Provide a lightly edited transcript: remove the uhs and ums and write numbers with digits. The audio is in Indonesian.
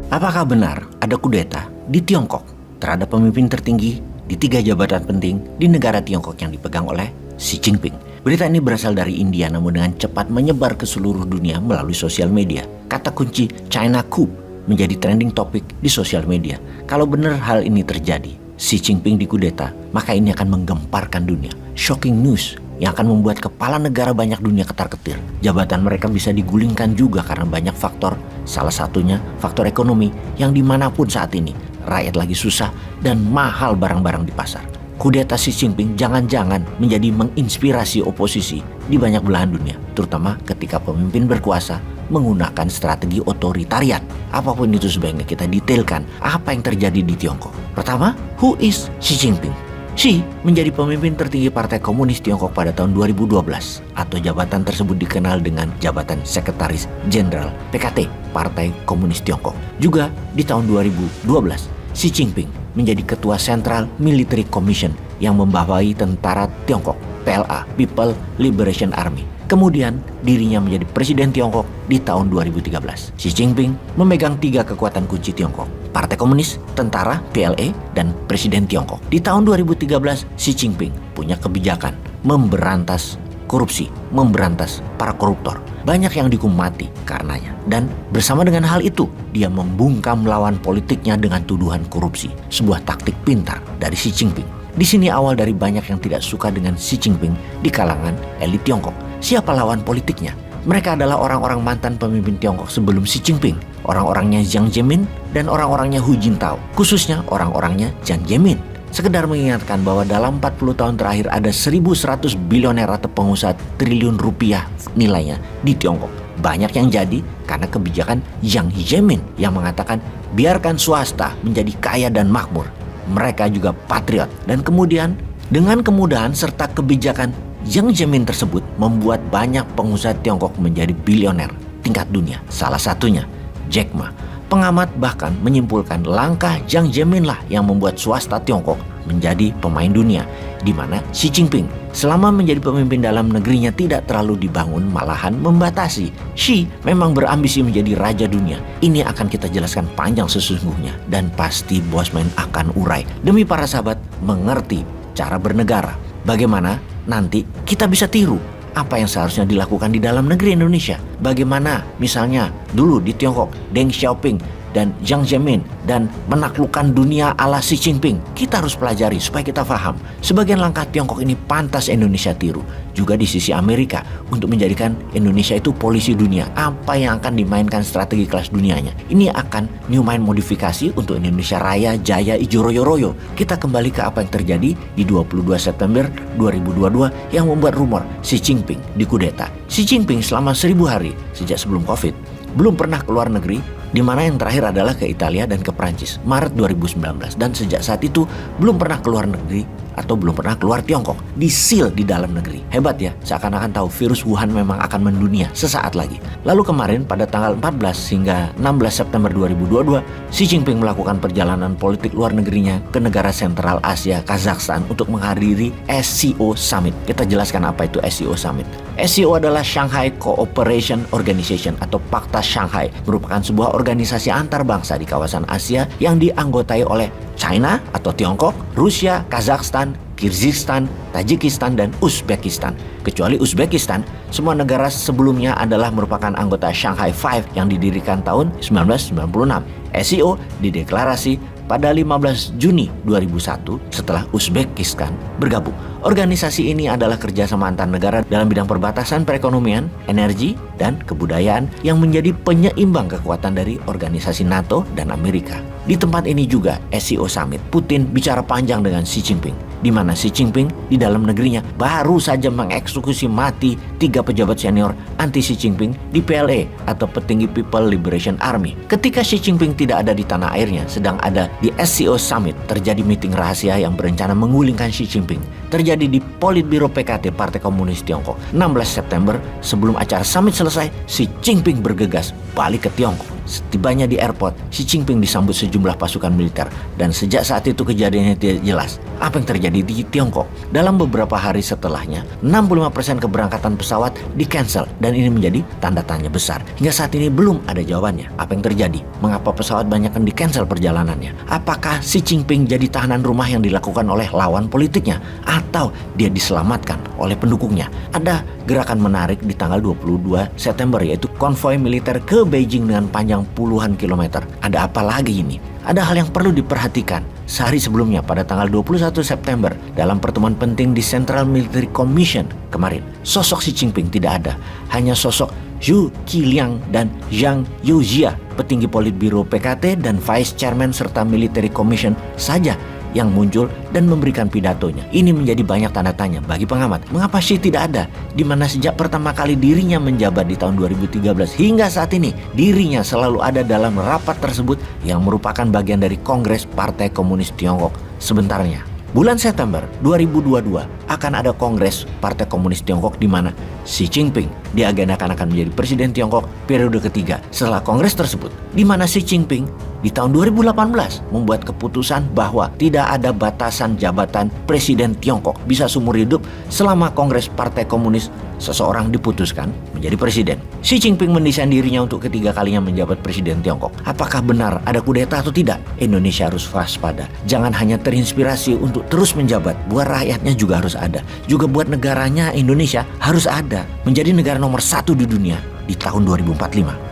Apakah benar ada kudeta di Tiongkok terhadap pemimpin tertinggi di 3 jabatan penting di negara Tiongkok yang dipegang oleh Xi Jinping? Berita ini berasal dari India namun dengan cepat menyebar ke seluruh dunia melalui sosial media. Kata kunci China coup menjadi trending topik di sosial media. Kalau benar hal ini terjadi, Xi Jinping dikudeta, maka ini akan menggemparkan dunia. Shocking news yang akan membuat kepala negara banyak dunia ketar-ketir. Jabatan mereka bisa digulingkan juga karena banyak faktor. Salah satunya faktor ekonomi yang dimanapun saat ini rakyat lagi susah dan mahal barang-barang di pasar. Kudeta Xi Jinping jangan-jangan menjadi menginspirasi oposisi di banyak belahan dunia, terutama ketika pemimpin berkuasa menggunakan strategi otoritarian. Apapun itu sebaiknya kita detailkan apa yang terjadi di Tiongkok. Pertama, who is Xi Jinping? Xi menjadi pemimpin tertinggi Partai Komunis Tiongkok pada tahun 2012 atau jabatan tersebut dikenal dengan jabatan Sekretaris Jenderal PKT Partai Komunis Tiongkok. Juga di tahun 2012, Xi Jinping menjadi Ketua Central Military Commission yang membawahi tentara Tiongkok, PLA, People Liberation Army. Kemudian dirinya menjadi Presiden Tiongkok di tahun 2013. Xi Jinping memegang 3 kekuatan kunci Tiongkok: Partai Komunis, Tentara, PLA, dan Presiden Tiongkok. Di tahun 2013, Xi Jinping punya kebijakan memberantas korupsi, memberantas para koruptor. Banyak yang dihukum mati karenanya. Dan bersama dengan hal itu, dia membungkam lawan politiknya dengan tuduhan korupsi. Sebuah taktik pintar dari Xi Jinping. Di sini awal dari banyak yang tidak suka dengan Xi Jinping di kalangan elit Tiongkok. Siapa lawan politiknya? Mereka adalah orang-orang mantan pemimpin Tiongkok sebelum Xi Jinping. Orang-orangnya Jiang Zemin dan orang-orangnya Hu Jintao. Khususnya orang-orangnya Jiang Zemin. Sekedar mengingatkan bahwa dalam 40 tahun terakhir ada 1.100 bilioner atau pengusaha triliun rupiah nilainya di Tiongkok. Banyak yang jadi karena kebijakan Jiang Zemin yang mengatakan biarkan swasta menjadi kaya dan makmur. Mereka juga patriot. Dan kemudian dengan kemudahan serta kebijakan Jiang Zemin tersebut membuat banyak pengusaha Tiongkok menjadi bilioner tingkat dunia. Salah satunya Jack Ma. Pengamat bahkan menyimpulkan langkah Jiang Zemin lah yang membuat swasta Tiongkok menjadi pemain dunia, di mana Xi Jinping selama menjadi pemimpin dalam negerinya tidak terlalu dibangun, malahan membatasi. Xi memang berambisi menjadi raja dunia. Ini akan kita jelaskan panjang sesungguhnya dan pasti Bosman akan urai demi para sahabat mengerti cara bernegara. Bagaimana nanti kita bisa tiru apa yang seharusnya dilakukan di dalam negeri Indonesia. Bagaimana misalnya dulu di Tiongkok Deng Xiaoping dan Jiang Zemin dan menaklukkan dunia ala Xi Jinping. Kita harus pelajari supaya kita paham. Sebagian langkah Tiongkok ini pantas Indonesia tiru. Juga di sisi Amerika untuk menjadikan Indonesia itu polisi dunia. Apa yang akan dimainkan strategi kelas dunianya. Ini akan new mind modifikasi untuk Indonesia Raya, Jaya, Ijo Royo Royo. Kita kembali ke apa yang terjadi di 22 September 2022 yang membuat rumor Xi Jinping dikudeta. Xi Jinping selama 1000 hari sejak sebelum Covid belum pernah keluar negeri, di mana yang terakhir adalah ke Italia dan ke Prancis Maret 2019, dan sejak saat itu belum pernah keluar negeri atau belum pernah keluar Tiongkok, di-seal di dalam negeri. Hebat ya, seakan-akan tahu virus Wuhan memang akan mendunia sesaat lagi. Lalu kemarin pada tanggal 14 hingga 16 September 2022, Xi Jinping melakukan perjalanan politik luar negerinya ke negara sentral Asia, Kazakhstan, untuk menghadiri SCO Summit. Kita jelaskan apa itu SCO Summit. SCO adalah Shanghai Cooperation Organization atau Pakta Shanghai, merupakan sebuah organisasi antar bangsa di kawasan Asia yang dianggotai oleh China atau Tiongkok, Rusia, Kazakhstan, Kyrgyzstan, Tajikistan, dan Uzbekistan. Kecuali Uzbekistan, semua negara sebelumnya adalah merupakan anggota Shanghai Five yang didirikan tahun 1996. SCO dideklarasi pada 15 Juni 2001 setelah Uzbekistan bergabung. Organisasi ini adalah kerjasama antar negara dalam bidang perbatasan perekonomian, energi, dan kebudayaan yang menjadi penyeimbang kekuatan dari organisasi NATO dan Amerika. Di tempat ini juga SCO Summit, Putin bicara panjang dengan Xi Jinping, di mana Xi Jinping di dalam negerinya baru saja mengeksekusi mati 3 pejabat senior anti Xi Jinping di PLA atau petinggi People Liberation Army. Ketika Xi Jinping tidak ada di tanah airnya, sedang ada di SCO Summit, terjadi meeting rahasia yang berencana menggulingkan Xi Jinping. Terjadi di Politbiro PKT Partai Komunis Tiongkok. 16 September, sebelum acara summit selesai, Xi Jinping bergegas balik ke Tiongkok. Setibanya di airport, Xi Jinping disambut sejumlah pasukan militer, dan sejak saat itu kejadiannya tidak jelas apa yang terjadi terjadi di Tiongkok. Dalam beberapa hari setelahnya, 65% keberangkatan pesawat di-cancel dan ini menjadi tanda tanya besar. Hingga saat ini belum ada jawabannya. Apa yang terjadi? Mengapa pesawat banyak yang di-cancel perjalanannya? Apakah Xi Jinping jadi tahanan rumah yang dilakukan oleh lawan politiknya? Atau dia diselamatkan oleh pendukungnya? Ada gerakan menarik di tanggal 22 September yaitu konvoi militer ke Beijing dengan panjang puluhan kilometer. Ada apa lagi ini? Ada hal yang perlu diperhatikan. Sehari sebelumnya pada tanggal 21 September dalam pertemuan penting di Central Military Commission kemarin, sosok Xi Jinping tidak ada. Hanya sosok Zhu Qiliang dan Zhang Youjia, petinggi Politbiro PKT dan Vice Chairman serta Military Commission saja yang muncul dan memberikan pidatonya. Ini menjadi banyak tanda tanya bagi pengamat. Mengapa Xi tidak ada? Di mana sejak pertama kali dirinya menjabat di tahun 2013 hingga saat ini, dirinya selalu ada dalam rapat tersebut yang merupakan bagian dari Kongres Partai Komunis Tiongkok sebentarnya. Bulan September 2022 akan ada Kongres Partai Komunis Tiongkok di mana Xi Jinping diagendakan akan menjadi Presiden Tiongkok periode ketiga. Setelah Kongres tersebut, di mana Xi Jinping di tahun 2018 membuat keputusan bahwa tidak ada batasan jabatan Presiden Tiongkok, bisa seumur hidup selama Kongres Partai Komunis seseorang diputuskan menjadi presiden. Xi Jinping mendesain dirinya untuk ketiga kalinya menjabat Presiden Tiongkok. Apakah benar ada kudeta atau tidak? Indonesia harus waspada. Jangan hanya terinspirasi untuk terus menjabat, buat rakyatnya juga harus ada. Juga buat negaranya Indonesia harus ada. Menjadi negara nomor 1 di dunia di tahun 2045.